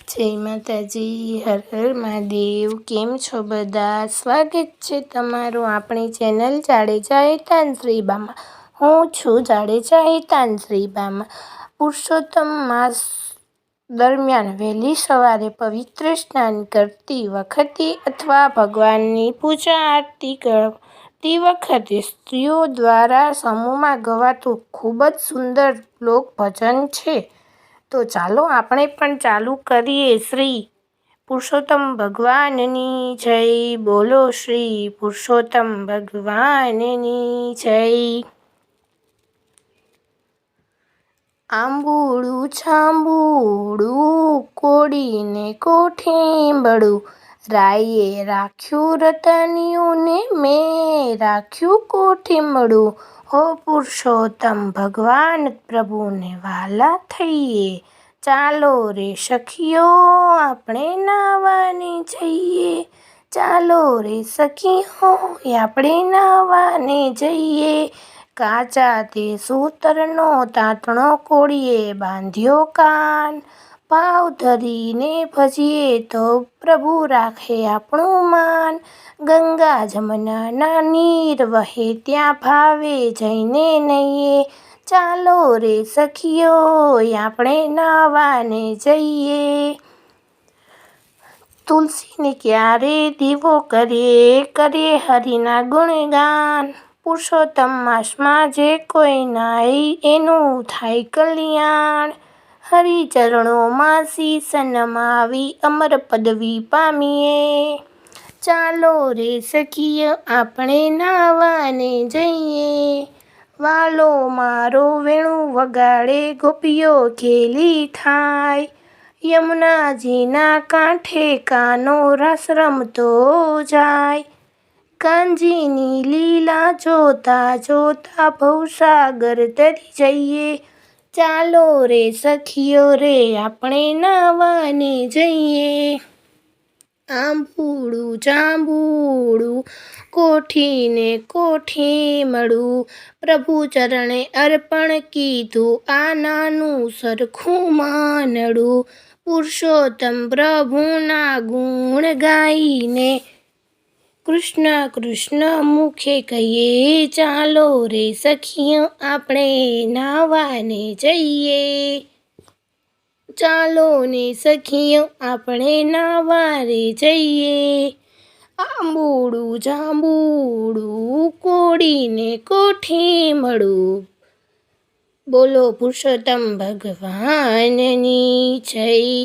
જય માતાજી, હર હર મહાદેવ. કેમ છો બધા? સ્વાગત છે તમારું આપણી ચેનલ જાડેજા હેતાનશ્રીબામાં. હું છું જાડેજા હેતાનશ્રીબામાં. પુરુષોત્તમ માસ દરમિયાન વહેલી સવારે પવિત્ર સ્નાન કરતી વખતે અથવા ભગવાનની પૂજા આરતી કરતી વખતે સ્ત્રીઓ દ્વારા સમૂહમાં ગવાતું ખૂબ જ સુંદર લોક ભજન છે. તો ચાલો આપણે પણ ચાલુ કરીએ. શ્રી પુરુષોત્તમ ભગવાનની જય. બોલો શ્રી પુરુષોત્તમ ભગવાનની જય. આંબુડું છાંબુડું કોડીને કોઠીંબડું, રાયે રાખ્યું રતનિયું ને મેં રાખ્યું કોઠીંબડું. હો પુરુષોત્તમ ભગવાન પ્રભુને વહાલા થઈએ, ચાલો રે સખીઓ આપણે નાહવાને જઈએ. ચાલો રે સખીઓ આપણે નાહવાને જઈએ. કાચા તે સૂતરનો તાંતણો કોળીએ બાંધ્યો કાન, ભાવ ધરીને ભજીએ તો પ્રભુ રાખે આપણું માન. ગંગા જમનાના નીર વહે ત્યાં ભાવે જઈને નહીએ, ચાલો રે સખીઓ આપણે નાહવાને જઈએ. તુલસીને ક્યારે દીવો કરીએ હરિના ગુણગાન, પુરુષોત્તમ માસમાં જે કોઈ નાય એનું થાય કલ્યાણ. હરિચરણોમાં શીશ નમાવી અમર પદવી પામીએ, ચાલો રે સખીઓ આપણે નાહવાને જઈએ. વાલો મારો વેણું વગાડે ગોપીઓ ઘેલી થાય, યમુનાજીના કાંઠે કાનો રાસ રમતો જાય. કાનજીની લીલા જોતા જોતા ભવસાગર તરી જઈએ, ચાલો રે સખીઓ રે આપણે નાહવાને જઈએ. આંબુડું જાંબુડું કોઠીને કોઠીમડું, પ્રભુ ચરણે અર્પણ કીધું આ નાનું સરખું માનડું. પુરુષોત્તમ પ્રભુના ગુણ ગાઈને કૃષ્ણ કૃષ્ણ મુખે કહીએ, ચાલો રે સખીઓ આપણે નાહવાને જઈએ. ચાલો ને સખીઓ આપણે નાહવાને જઈએ. આંબુડું જાંબુડું કોડીને કોઠીમડું, બોલો પુરુષોત્તમ ભગવાનની જય.